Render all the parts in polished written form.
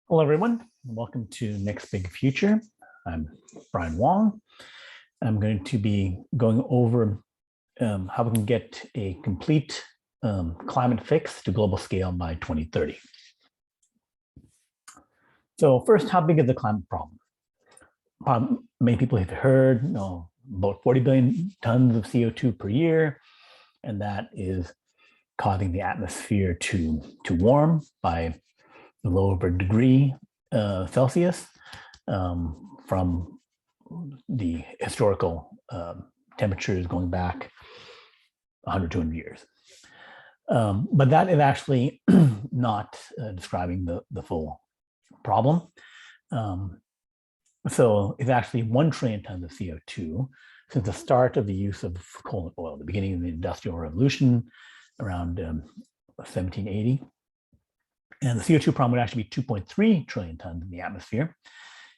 Hello, everyone. Welcome to Next Big Future. I'm Brian Wang. I'm going to be going over how we can get a complete climate fix to global scale by 2030. So first, how big is the climate problem? Many people have heard about 40 billion tons of CO2 per year, and that is causing the atmosphere to warm by a little over a degree Celsius from the historical temperatures going back 100, 200 years. But that is actually not describing the full problem. So it's actually 1 trillion tons of CO2 since the start of the use of coal and oil, the beginning of the Industrial Revolution around 1780. And the CO2 problem would actually be 2.3 trillion tons in the atmosphere,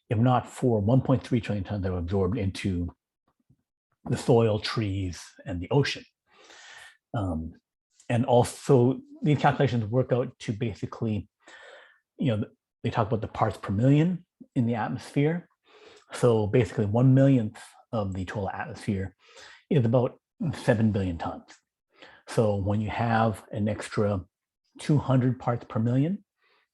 if not for 1.3 trillion tons that were absorbed into the soil, trees, and the ocean. And also, these calculations work out to basically, they talk about the parts per million in the atmosphere. So basically 1/1,000,000th of the total atmosphere is about 7 billion tons. So when you have an extra 200 parts per million,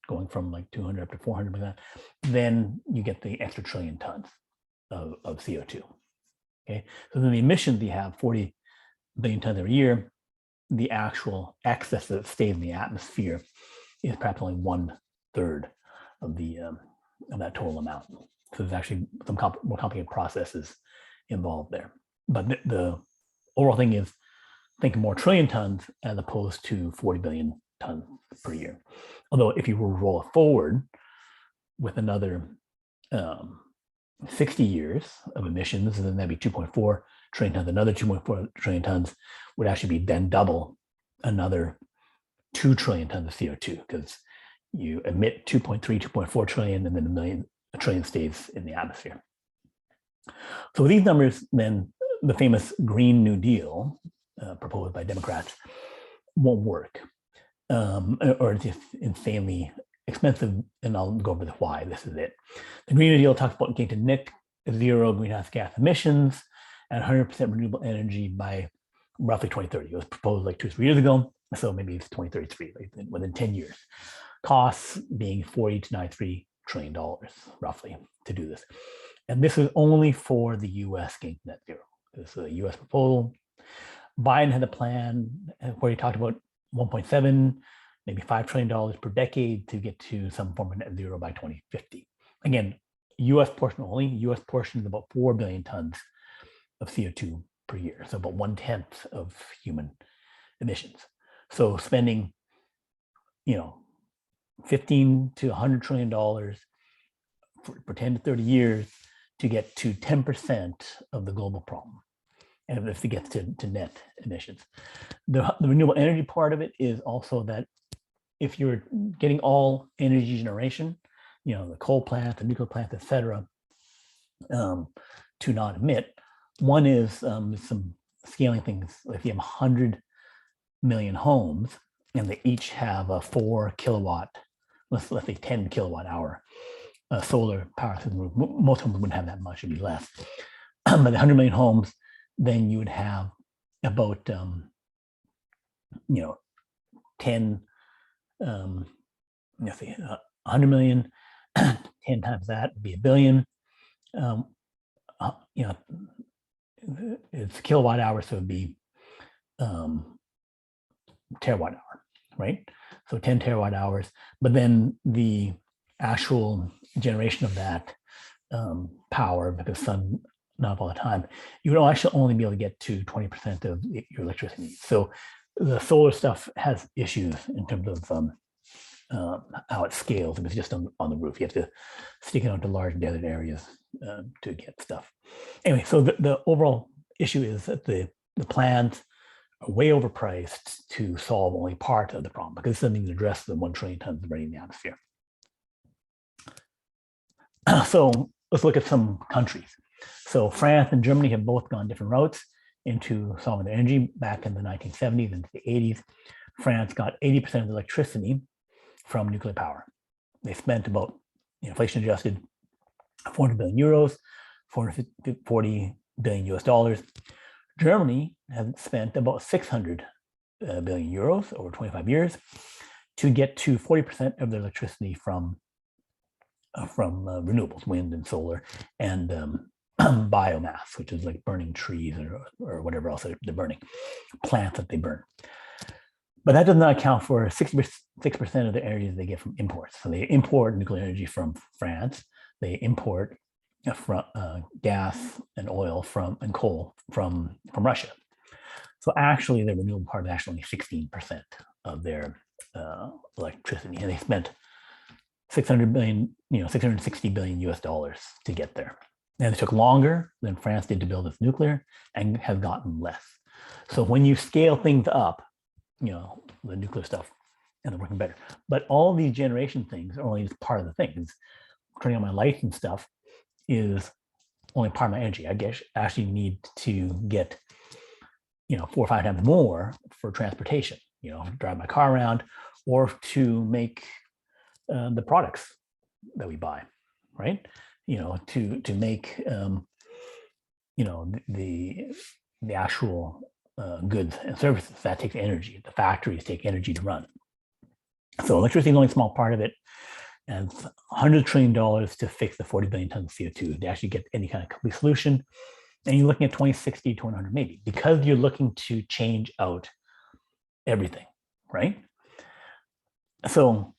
going from like 200 up to 400, then you get the extra trillion tons of CO2. Okay, so then the emissions you have 40 billion tons every year, the actual excess that stays in the atmosphere is perhaps only 1/3 of that total amount. So there's actually some more complicated processes involved there. But the overall thing is think more trillion tons as opposed to 40 billion tons per year. Although if you were to roll it forward with another 60 years of emissions, then that'd be 2.4 trillion tons. Another 2.4 trillion tons would actually be then double another 2 trillion tons of CO2 because you emit 2.3, 2.4 trillion, and then a trillion stays in the atmosphere. So these numbers, then the famous Green New Deal proposed by Democrats won't work. Or it's just insanely expensive, and I'll go over the why. This is it. The Green New Deal talks about getting to net zero greenhouse gas emissions and 100% renewable energy by roughly 2030. It was proposed like 2 or 3 years ago, so maybe it's 2033, like within 10 years. Costs being $40 to $93 trillion, roughly, to do this. And this is only for the US getting net zero. This is a US proposal. Biden had a plan where he talked about 1.7, maybe $5 trillion per decade to get to some form of net zero by 2050. Again, US portion only. US portion is about 4 billion tons of CO2 per year, so about 1/10 of human emissions. So spending, 15 to $100 trillion for 10 to 30 years to get to 10% of the global problem. And if it gets to net emissions. The renewable energy part of it is also that if you're getting all energy generation, the coal plants, the nuclear plants, et cetera, to not emit, one is some scaling things. If you have 100 million homes and they each have a 4 kilowatt, let's say 10 kilowatt hour solar power system, most homes wouldn't have that much, it'd be less. But 100 million homes, then you would have about 10 let's see, 100 million, 10 times that would be a billion. It's kilowatt hour, so it'd be terawatt hour, right? So 10 terawatt hours, but then the actual generation of that power, because sun not up all the time, you would actually only be able to get to 20% of your electricity needs. So the solar stuff has issues in terms of how it scales. If it's just on the roof, you have to stick it onto large desert areas to get stuff. Anyway, so the overall issue is that the plans are way overpriced to solve only part of the problem, because it's something to address the 1 trillion tons already in the atmosphere. So let's look at some countries. So France and Germany have both gone different routes into solving their energy back in the 1970s and the 80s. France got 80% of the electricity from nuclear power. They spent about inflation adjusted, 400 billion euros, 440 billion US dollars. Germany has spent about 600 billion euros over 25 years to get to 40% of their electricity from renewables, wind and solar, and biomass, which is like burning trees or whatever else they're burning, plants that they burn. But that does not account for 66% of the energy they get from imports. So they import nuclear energy from France. They import gas and oil and coal from Russia. So actually, the renewable part is actually only 16% of their electricity, and they spent 660 billion US dollars to get there. And it took longer than France did to build its nuclear, and has gotten less. So when you scale things up, the nuclear stuff and they're working better. But all these generation things are only just part of the things. Turning on my lights and stuff is only part of my energy. I guess I actually need to get 4 or 5 times more for transportation, drive my car around, or to make the products that we buy, right? To make the actual goods and services. That takes energy. The factories take energy to run. So electricity is only a small part of it, and $100 trillion to fix the 40 billion tons of CO2 to actually get any kind of complete solution. And you're looking at 2060 to 100 maybe, because you're looking to change out everything, right? So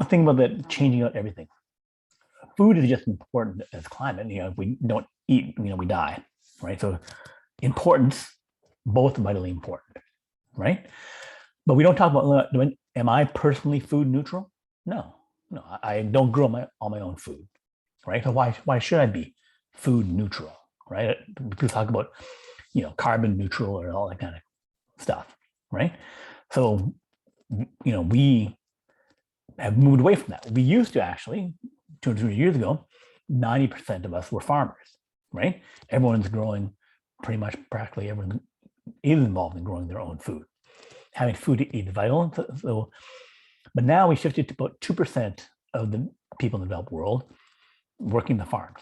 think about that, changing out everything. Food is just important as climate. If we don't eat, we die, right? So importance, both vitally important, right? But we don't talk about, am I personally food neutral? No, I don't grow all my own food, right? So why should I be food neutral, right? People talk about, carbon neutral or all that kind of stuff, right? So, we have moved away from that. We used to actually, 200 years ago, 90% of us were farmers, right? Everyone's growing, pretty much practically everyone is involved in growing their own food. Having food to eat is vital. So, but now we shifted to about 2% of the people in the developed world working the farms,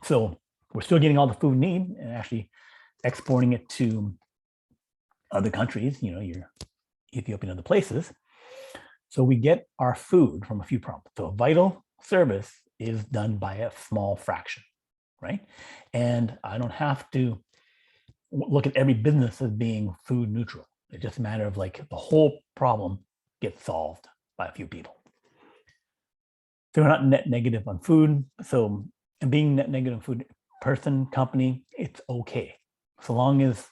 So we're still getting all the food we need and actually exporting it to other countries, your Ethiopia and other places. So we get our food from a few problems. So a vital service is done by a small fraction, right? And I don't have to look at every business as being food neutral. It's just a matter of the whole problem gets solved by a few people. So we're not net negative on food. So, and being net negative on food, person, company, it's okay, so long as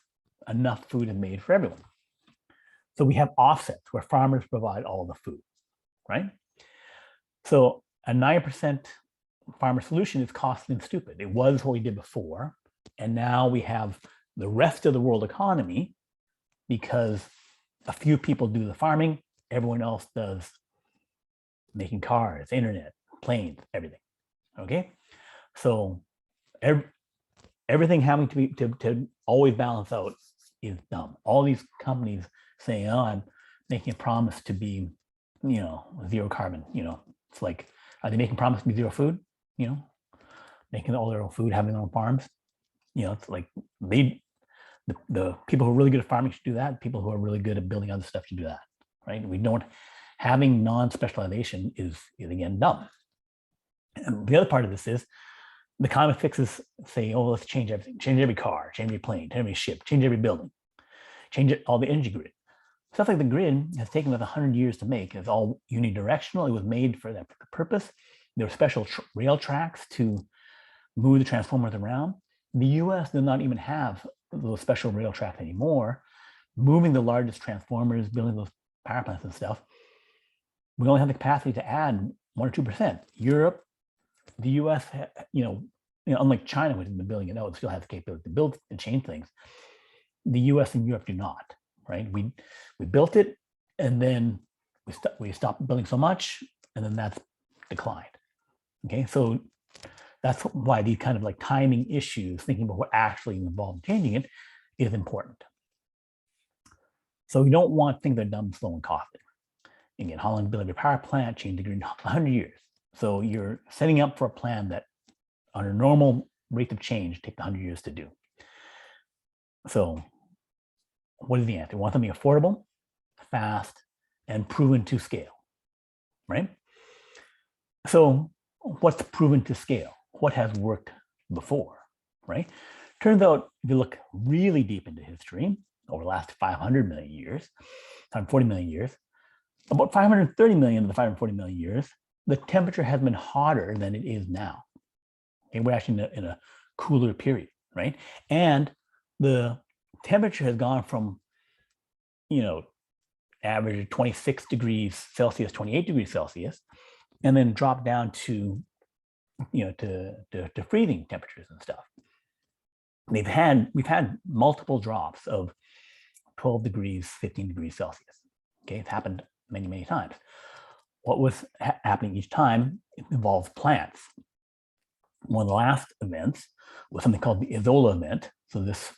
enough food is made for everyone. So we have offsets where farmers provide all the food, right? So a 9% farmer solution is costly and stupid. It was what we did before. And now we have the rest of the world economy because a few people do the farming, everyone else does making cars, internet, planes, everything, okay? So everything having to be to always balance out is dumb. All these companies saying, oh, I'm making a promise to be, zero carbon, it's like, are they making promise to be zero food, making all their own food, having their own farms? It's like the people who are really good at farming should do that. People who are really good at building other stuff should do that, right? Having non-specialization is again dumb. And the other part of this is the climate fixes say, oh, let's change everything, change every car, change every plane, change every ship, change every building, change all the energy grid. Stuff like the grid has taken us 100 years to make. It's all unidirectional. It was made for that purpose. There were special rail tracks to move the transformers around. The US does not even have those special rail tracks anymore. Moving the largest transformers, building those power plants and stuff, we only have the capacity to add 1 or 2%. Europe, the US, unlike China, which has been building it out, still has the capability to build and change things. The US and Europe do not, right? We built it, and then we stopped building so much, and then that's declined. Okay, so that's why these kind of timing issues, thinking about what actually involved in changing it, is important. So we don't want things that are dumb, slow, and costly. Again, Holland built a power plant, change the grid in 100 years. So you're setting up for a plan that on a normal rate of change takes 100 years to do. So what is the answer? We want something affordable, fast, and proven to scale, right? So what's proven to scale? What has worked before, right? Turns out, if you look really deep into history, over the last 500 million years, 540 million years, about 530 million of the 540 million years, the temperature has been hotter than it is now. Okay, we're actually in a cooler period, right? And the temperature has gone from, average 26 degrees Celsius, 28 degrees Celsius, and then dropped down to, to freezing temperatures and stuff. We've had multiple drops of 12 degrees, 15 degrees Celsius. Okay, it's happened many, many times. What was happening each time involved plants. One of the last events was something called the Isola event. So this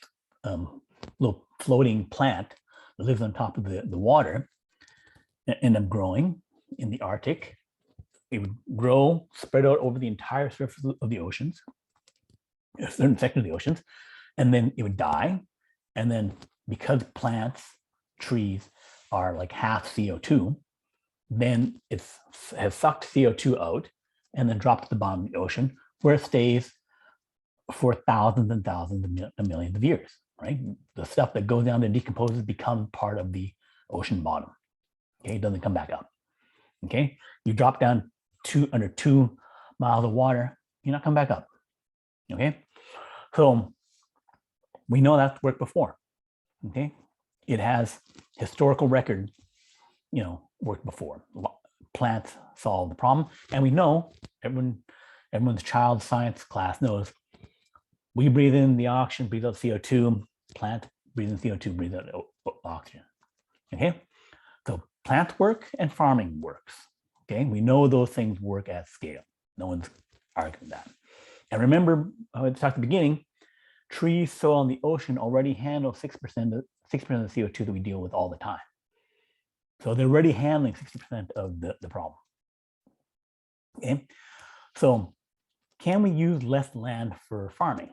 little floating plant that lives on top of the water ended up growing in the Arctic. It would grow, spread out over the entire surface of the oceans, a certain section of the oceans, and then it would die. And then because plants, trees are like half CO2, then it has sucked CO2 out and then dropped to the bottom of the ocean, where it stays for thousands and thousands of millions of years, right? The stuff that goes down and decomposes becomes part of the ocean bottom. Okay, it doesn't come back up. Okay, you drop down under 2 miles of water, you're not coming back up. Okay, so we know that's worked before. Okay, it has historical record, worked before. Plants solve the problem, and we know everyone's child science class knows we breathe in the oxygen, breathe out CO2. Plant breathe in CO2, breathe out oxygen. Okay, so plants work and farming works. Okay, we know those things work at scale. No one's arguing that. And remember, I talked at the beginning, trees, soil, and the ocean already handle 6% of the CO2 that we deal with all the time. So they're already handling 60% of the problem. Okay, so can we use less land for farming?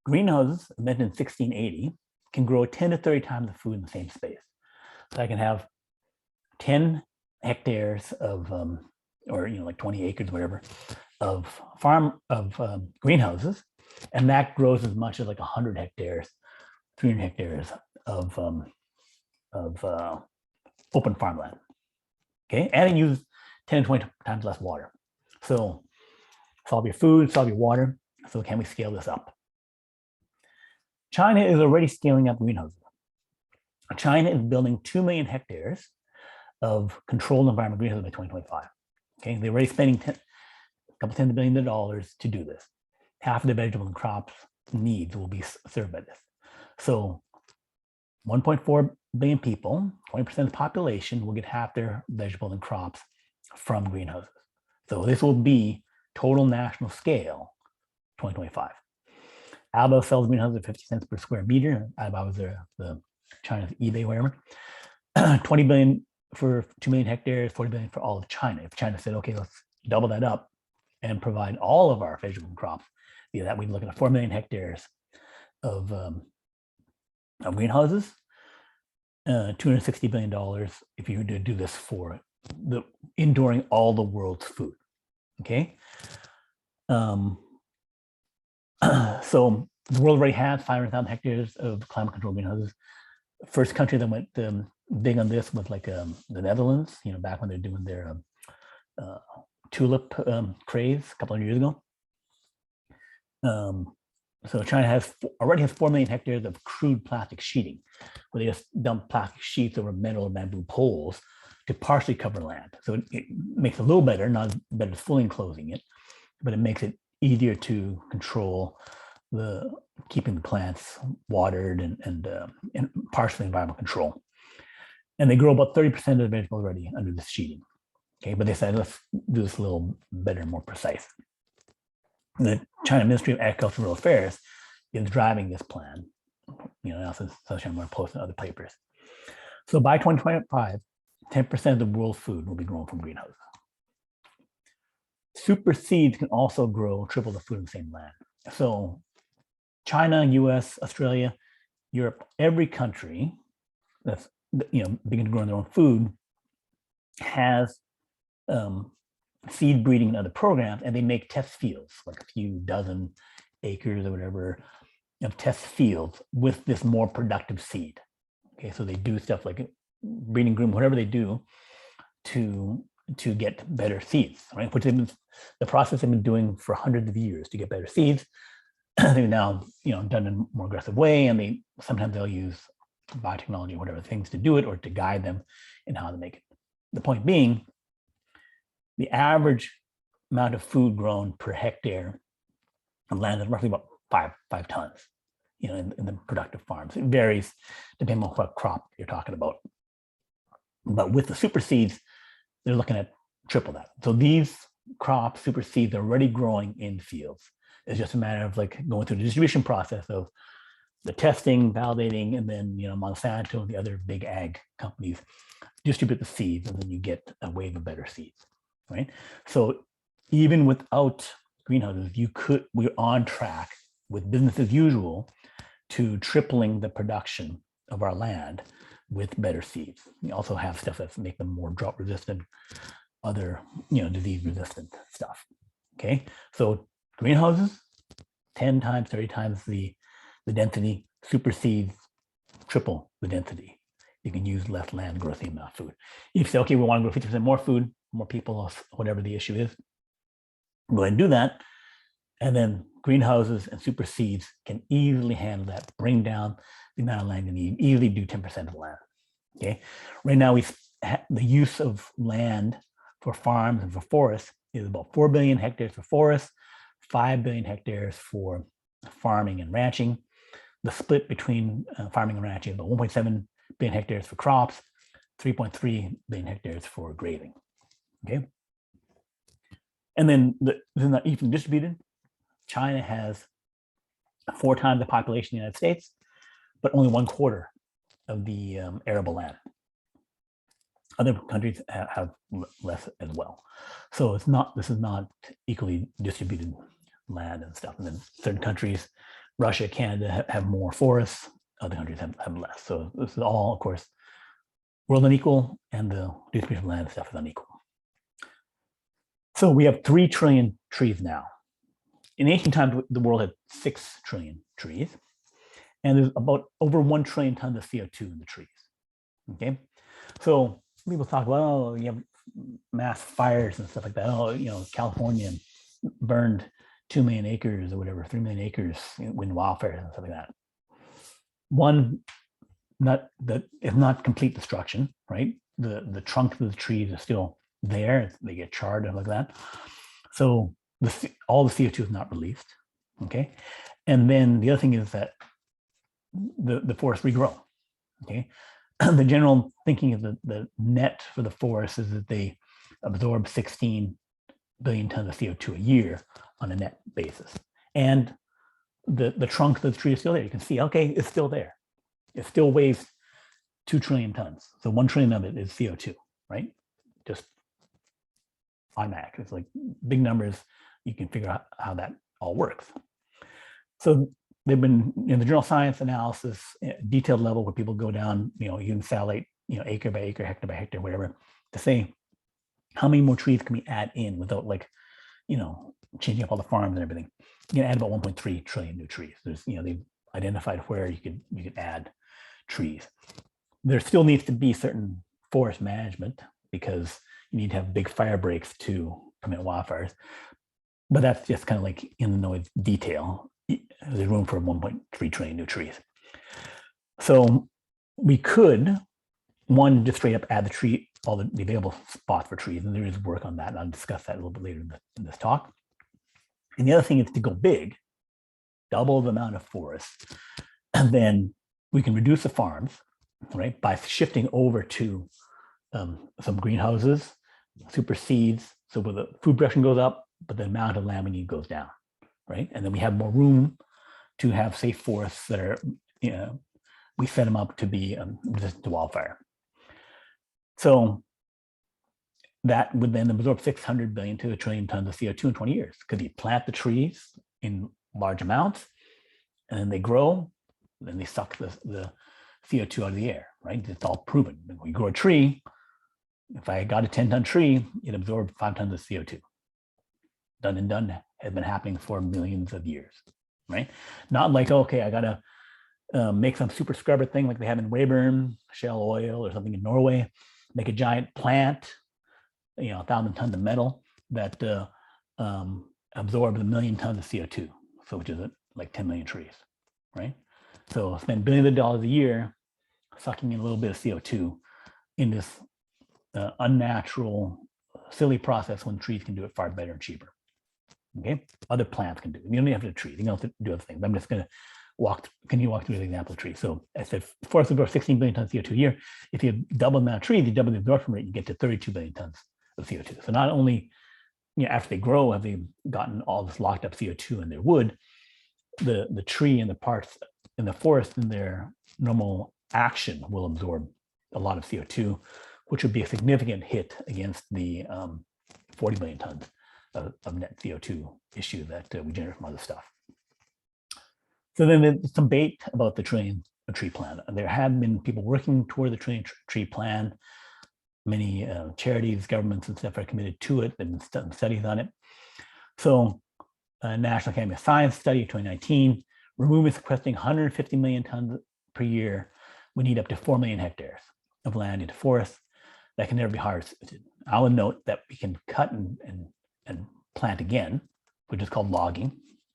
Greenhouses, invented in 1680, can grow 10 to 30 times the food in the same space. So I can have 10 hectares of, or like 20 acres, whatever, of greenhouses, and that grows as much as like 100 hectares, 300 hectares of open farmland. Okay, and it uses 10 to 20 times less water. So solve your food, solve your water. So can we scale this up? China is already scaling up greenhouses. China is building 2 million hectares of controlled environment greenhouses by 2025. Okay, they're already spending a couple tens of billions of dollars to do this. Half of the vegetable and crops needs will be served by this. So 1.4 billion people, 20% of the population, will get half their vegetables and crops from greenhouses. So this will be total national scale 2025. Alibaba sells greenhouses at 50 cents per square meter. Alibaba's the China's eBay, whatever. 20 billion for 2 million hectares, 40 billion for all of China. If China said, okay, let's double that up and provide all of our vegetable and crops, that we'd look at 4 million hectares of greenhouses, $260 billion if you were to do this for enduring all the world's food. Okay. So the world already has 500,000 hectares of climate control greenhouses. First country that went big on this was like the Netherlands, back when they're doing their tulip craze a couple of years ago. So China already has 4 million hectares of crude plastic sheeting, where they just dump plastic sheets over metal or bamboo poles to partially cover land. So it makes it a little better, not as better as fully enclosing it, but it makes it easier to control keeping the plants watered and partially environmental control. And they grow about 30% of the vegetables already under this sheeting. Okay, but they said, let's do this a little better, more precise. The China Ministry of Agricultural Affairs is driving this plan. Now since Sunshine More posts and other papers. So by 2025, 10% of the world's food will be grown from greenhouses. Super seeds can also grow triple the food in the same land. So China, US, Australia, Europe, every country that's begin to grow their own food has seed breeding and other programs, and they make test fields, like a few dozen acres or whatever of test fields with this more productive seed. Okay, so they do stuff like breeding, groom, whatever they do to get better seeds, right? Which the process they've been doing for hundreds of years to get better seeds. They've now done in a more aggressive way, and sometimes they'll use biotechnology or whatever things to do it or to guide them in how to make it. The point being, the average amount of food grown per hectare of land is roughly about five tons, in the productive farms. It varies depending on what crop you're talking about. But with the super seeds, they're looking at triple that. So these crops, super seeds, are already growing in fields. It's just a matter of like going through the distribution process of the testing, validating, and then Monsanto and the other big ag companies distribute the seeds, and then you get a wave of better seeds, right? So even without greenhouses, we're on track with business as usual to tripling the production of our land with better seeds. We also have stuff that make them more drought resistant, other disease resistant stuff. Okay, so greenhouses, 10 times, 30 times the density. Super seeds, triple the density. You can use less land to grow the same amount of food. If you say, okay, we want to grow 50% more food, more people, whatever the issue is, go ahead and do that. And then greenhouses and super seeds can easily handle that, bring down the amount of land you need, easily do 10% of the land. Okay, right now the use of land for farms and for forests is about 4 billion hectares for forests, 5 billion hectares for farming and ranching. The split between farming and ranching is about 1.7 billion hectares for crops, 3.3 billion hectares for grazing. Okay, and then this is not evenly distributed. China has 4 times the population of the United States, but only 1/4 of the arable land. Other countries have less as well. So this is not equally distributed land and stuff. And then certain countries, Russia, Canada, have more forests. Other countries have less. So this is all, of course, world unequal, and the distribution of land stuff is unequal. So we have 3 trillion trees now. In ancient times, the world had 6 trillion trees, and there's about over 1 trillion tons of CO2 in the trees. Okay, so people talk about, oh, you have mass fires and stuff like that. Oh, California burned 2 million acres or whatever, 3 million acres in wildfires and stuff like that. One, it's not complete destruction, right? The trunk of the trees are still there. They get charred and like that. So all the CO2 is not released. Okay, and then the other thing is that the forests regrow. Okay, the general thinking is that the net for the forest is that they absorb 16 billion tons of CO2 a year on a net basis. And the trunk of the tree is still there. You can see, okay, it's still there. It still weighs 2 trillion tons. So 1 trillion of it is CO2, right? Just automatic. It's like big numbers. You can figure out how that all works. So they've been in the journal Science Analysis, detailed level, where people go down, even satellite, acre by acre, hectare by hectare, whatever, to say how many more trees can we add in without changing up all the farms and everything. You can add about 1.3 trillion new trees. There's, they've identified where you could add trees. There still needs to be certain forest management because you need to have big fire breaks to prevent wildfires. But that's just kind of like in the noise detail. There's room for 1.3 trillion new trees. So we could, one, just straight up add all the available spots for trees, and there is work on that, and I'll discuss that a little bit later in this talk. And the other thing is to go big, double the amount of forests, and then we can reduce the farms, right, by shifting over to some greenhouses, super seeds, so where the food production goes up, but the amount of land we need goes down, right? And then we have more room to have safe forests that are, we set them up to be resistant to wildfire. So that would then absorb 600 billion to a trillion tons of CO2 in 20 years. Because you plant the trees in large amounts, and then they grow, then they suck the CO2 out of the air, right? It's all proven. When you grow a tree, if I got a 10-ton tree, it absorbed 5 tons of CO2. Done and done, has been happening for millions of years, right? Not like, okay, I got to make some super scrubber thing like they have in Weyburn, Shell Oil or something in Norway, make a giant plant, 1,000 tons of metal that absorbs 1 million tons of CO2, so which is like 10 million trees, right? So spend billions of dollars a year sucking in a little bit of CO2 in this unnatural, silly process when trees can do it far better and cheaper. Okay, other plants can do it. You don't even have to trees. You don't have to do other things. I'm just going to walk through the example of trees. So I said forests absorb 16 billion tons of CO2 a year. If you double the amount of trees, you double the absorption rate, you get to 32 billion tons of CO2. So not only after they grow have they gotten all this locked up CO2 in their wood, the tree and the parts in the forest in their normal action will absorb a lot of CO2, which would be a significant hit against the 40 billion tons of net CO2 issue that we generate from other stuff. So then there's some debate about the trillion tree plan. There have been people working toward the trillion tree plan. Many charities, governments, and stuff are committed to it. They've been studies on it. So National Academy of Science study of 2019, removing and sequestering 150 million tons per year, we need up to 4 million hectares of land into forests that can never be harvested. I will note that we can cut and plant again, which is called logging.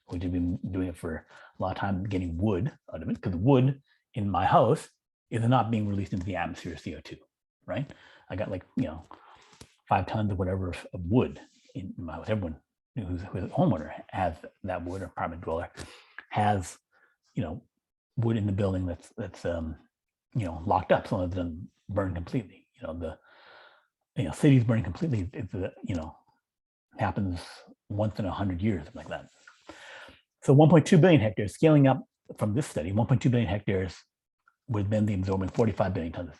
We've been doing it for a lot of time, getting wood out of it, because wood in my house is not being released into the atmosphere of CO2, right? I got 5 tons of whatever of wood in my house. Everyone who's a homeowner has that wood, or apartment dweller has, wood in the building that's locked up, so it doesn't burn completely. Cities burning completely, happens once in 100 years, something like that. So 1.2 billion hectares, scaling up from this study, 1.2 billion hectares would then be absorbing 45 billion tons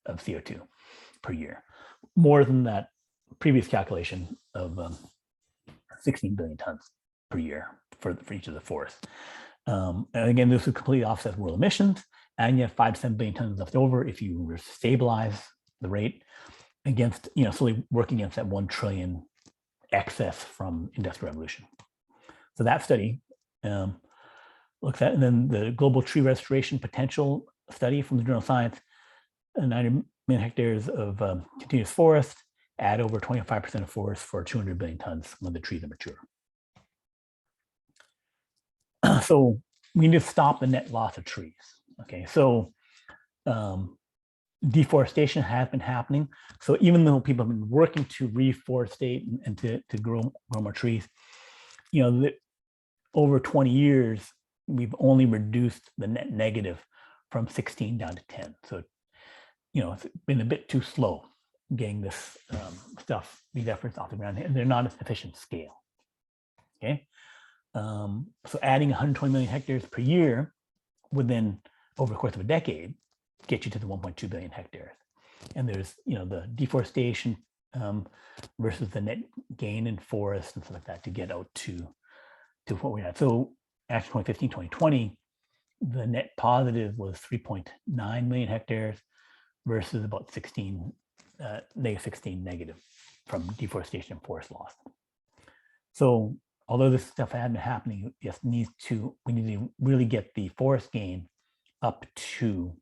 of CO2 per year, more than that previous calculation of 16 billion tons per year for each of the forests. And again, this would completely offset world emissions, and you have 5 to 7 billion tons left over if you were to stabilize the rate against, slowly working against that 1 trillion excess from industrial revolution. So that study looks at, and then the global tree restoration potential study from the journal Science, 900 million hectares of continuous forest, add over 25% of forest for 200 billion tons when the trees are mature. So we need to stop the net loss of trees. Okay, so deforestation has been happening. So even though people have been working to reforestate and to grow more trees, over 20 years, we've only reduced the net negative from 16 down to 10. So, it's been a bit too slow getting this these efforts off the ground, and they're not a sufficient scale. Okay. So adding 120 million hectares per year would then, over the course of a decade, get you to the 1.2 billion hectares. And there's, the deforestation versus the net gain in forest and stuff like that to get out to what we had. So actually 2015, 2020, the net positive was 3.9 million hectares versus about negative 16 negative from deforestation and forest loss. So although this stuff had been happening, we need to really get the forest gain up to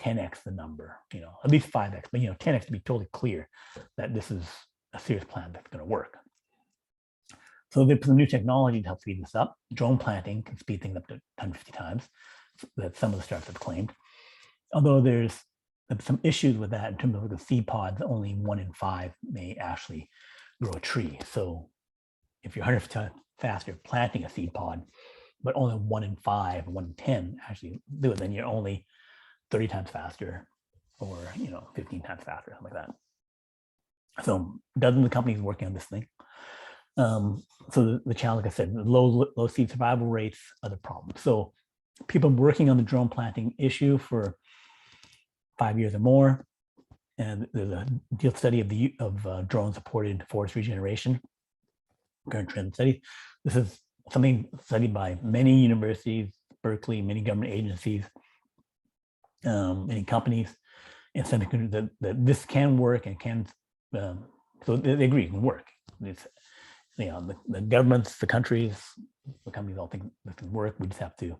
10x the number, at least 5x, but 10x to be totally clear that this is a serious plan that's going to work. So there's some new technology to help speed this up. Drone planting can speed things up to 150 times, that some of the startups have claimed. Although there's some issues with that in terms of the seed pods, only 1 in 5 may actually grow a tree. So if you're 150 times faster planting a seed pod, but only 1 in 5, 1 in 10 actually do it, then you're only 30 times faster, or 15 times faster, something like that. So dozens of companies working on this thing. So the challenge, like I said, low seed survival rates are the problem. So people working on the drone planting issue for 5 years or more, And there's a field study of drone supported forest regeneration, current trend study. This is something studied by many universities, Berkeley, many government agencies, many companies, and that this can work and can. So they agree it can work. It's, the governments, the countries, the companies all think this can work. We just have to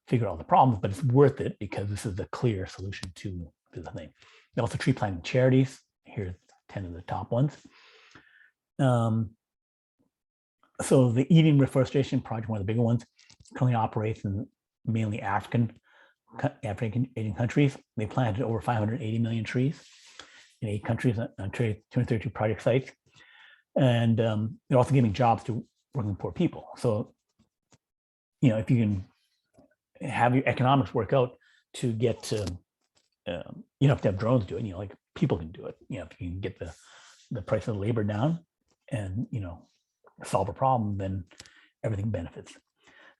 figure out all the problems, but it's worth it because this is a clear solution to the thing. And also tree planting charities. Here's 10 of the top ones. So the Eden Reforestation Project, one of the bigger ones, currently operates in mainly African Asian countries. They planted over 580 million trees in 8 countries on 232 project sites. And they're also giving jobs to working poor people. So, if you can have your economics work out to get to, you don't have to have drones do it, like people can do it. If you can get the price of labor down and, solve a problem, then everything benefits.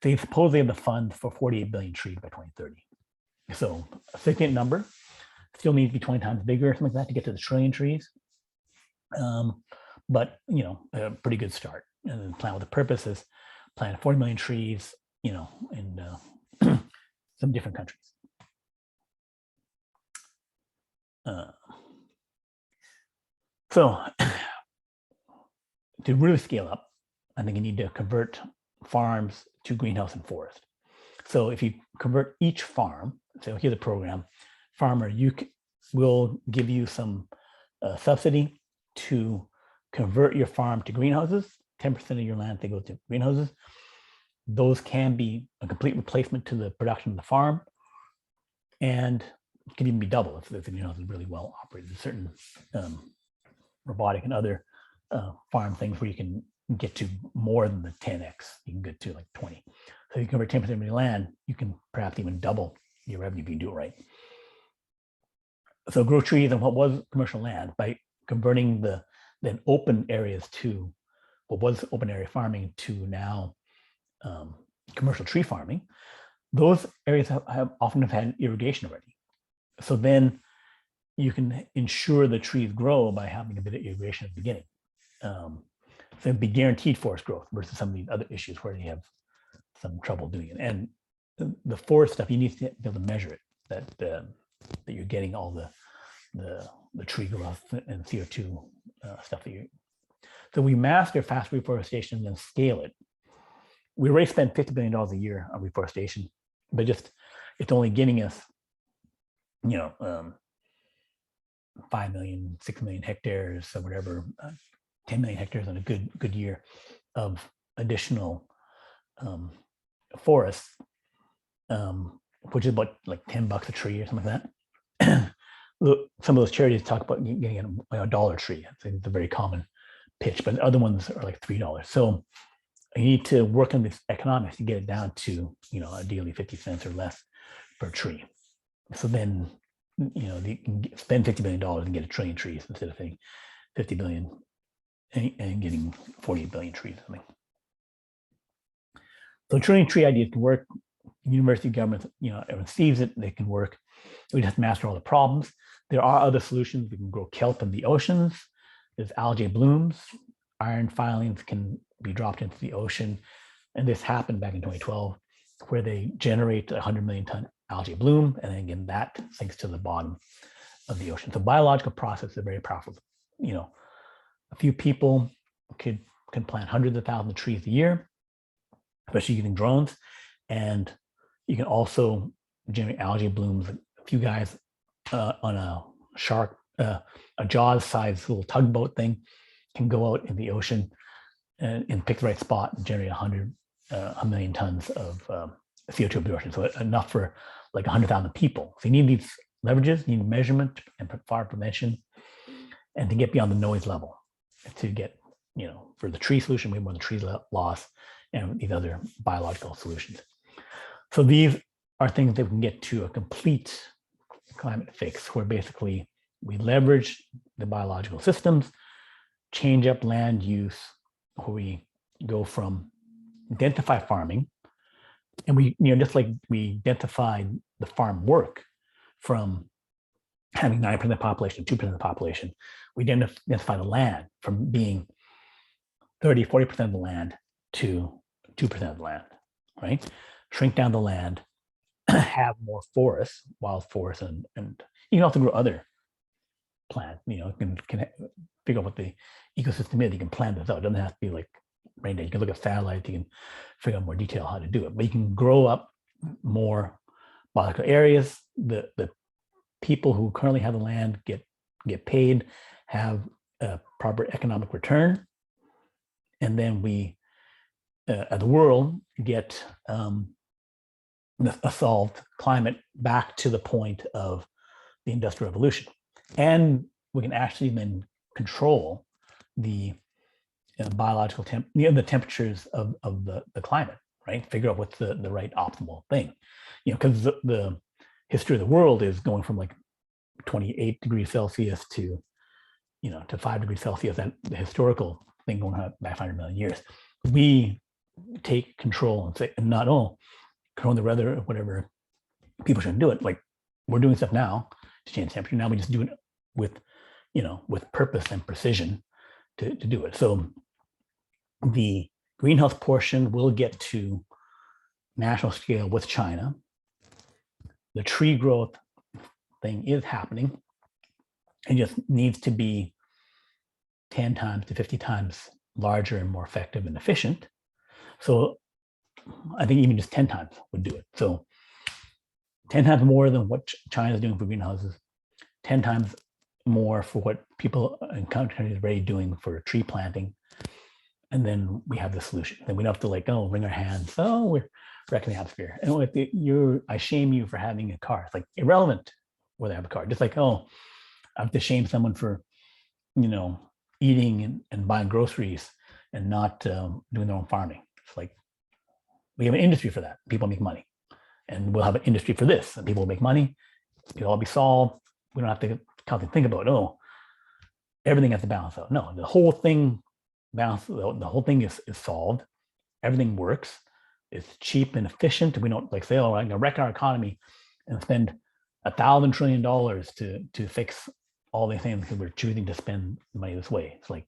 They supposedly have the funds for 48 billion trees by 2030. So a significant number, still needs to be 20 times bigger or something like that to get to the trillion trees. But, a pretty good start. And then plan with the purpose is plant 40 million trees, in some different countries. So to really scale up, I think you need to convert farms to greenhouse and forest. So if you convert each farm, so here's a program, farmer, will give you some subsidy to convert your farm to greenhouses. 10% of your land, they go to greenhouses. Those can be a complete replacement to the production of the farm, and it can even be double if the greenhouse is really well operated. There's certain robotic and other farm things where you can get to more than the 10x. You can get to like 20. So you convert 10% of your land, you can perhaps even double your revenue if you do it right. So grow trees on what was commercial land by converting the then open areas to what was open area farming to now commercial tree farming. Those areas often have had irrigation already. So then you can ensure the trees grow by having a bit of irrigation at the beginning. So it'd be guaranteed forest growth versus some of these other issues where you have some trouble doing it. And the forest stuff, you need to be able to measure it, that you're getting all the tree growth and CO2 stuff that you. So we master fast reforestation and then scale it. We already spend $50 billion a year on reforestation, but it's only getting us, 5 million, 6 million hectares, or whatever, 10 million hectares in a good year of additional forests, which is about like $10 a tree or something like that. Some of those charities talk about getting a dollar tree. I think it's a very common pitch, but other ones are like $3. So you need to work on this economics to get it down to, ideally 50 cents or less per tree. So then, you can spend $50 billion and get a trillion trees instead of saying 50 billion and getting 48 billion trees. So trillion tree ideas can work. University governments, everyone sees it, they can work. We just have to master all the problems. There are other solutions. We can grow kelp in the oceans. There's algae blooms. Iron filings can be dropped into the ocean. And this happened back in 2012, where they generate 100 million ton algae bloom. And then again, that sinks to the bottom of the ocean. So biological processes are very powerful. A few people can plant hundreds of thousands of trees a year, especially using drones. And you can also generate algae blooms. A few guys on a Jaws-sized little tugboat thing can go out in the ocean and pick the right spot and generate 1 million tons of CO2 absorption. So enough for like 100,000 people. So you need these leverages, you need measurement and fire prevention, and to get beyond the noise level to get, for the tree solution, we have more than tree loss and these other biological solutions. So these are things that we can get to a complete climate fix, where basically we leverage the biological systems, change up land use, where we go from identify farming, and we, just like we identified the farm work from having 9% of the population, 2% of the population. We densify the land from being 30, 40% of the land to 2% of the land, right? Shrink down the land, have more forests, wild forests, and you can also grow other plants. You can figure out what the ecosystem is. You can plan this out. It doesn't have to be like right now. You can look at satellites. You can figure out more detail how to do it. But you can grow up more biological areas. The people who currently have the land get paid, have a proper economic return, and then we, as a world, get a solved climate back to the point of the Industrial Revolution, and we can actually then control the biological the temperatures of the climate, right? Figure out what's the right optimal thing, because the history of the world is going from like 28 degrees Celsius to 5 degrees Celsius, and the historical thing going on back 500 million years. We take control and say, not control the weather or whatever, people shouldn't do it. Like, we're doing stuff now to change temperature. Now we just do it with purpose and precision to do it. So the greenhouse portion will get to national scale with China. The tree growth thing is happening. It just needs to be 10 times to 50 times larger and more effective and efficient. So I think even just 10 times would do it. So 10 times more than what China is doing for greenhouses, 10 times more for what people in countries are already doing for tree planting. And then we have the solution. Then we don't have to wring our hands. Oh, we're wrecking the atmosphere. And I shame you for having a car. It's like irrelevant whether I have a car. Just like, I have to shame someone for, eating and buying groceries and not doing their own farming. It's like, we have an industry for that. People make money. And we'll have an industry for this, and people will make money. It'll all be solved. We don't have to constantly think about, everything has to balance out. No, the whole thing balance. The whole thing is solved. Everything works. It's cheap and efficient. We don't say, I'm going to wreck our economy and spend $1,000 trillion to fix all these things because we're choosing to spend money this way. It's like,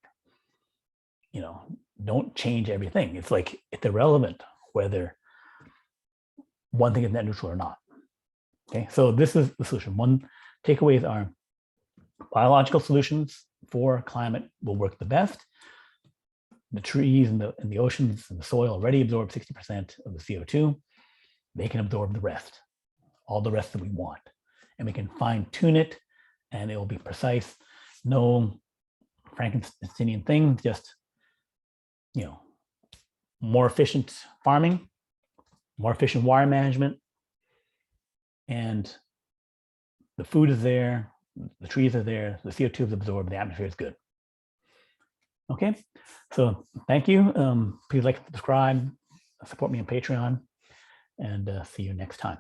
don't change everything. It's like, it's irrelevant whether one thing is net neutral or not. Okay, so this is the solution. One takeaways are biological solutions for climate will work the best. The trees and the oceans and the soil already absorb 60% of the CO2. They can absorb the rest, all the rest that we want. And we can fine tune it, and it will be precise. No Frankensteinian thing, just, more efficient farming, more efficient water management, and the food is there, the trees are there, the CO2 is absorbed, the atmosphere is good. Okay, so thank you. Please like, subscribe, support me on Patreon, and see you next time.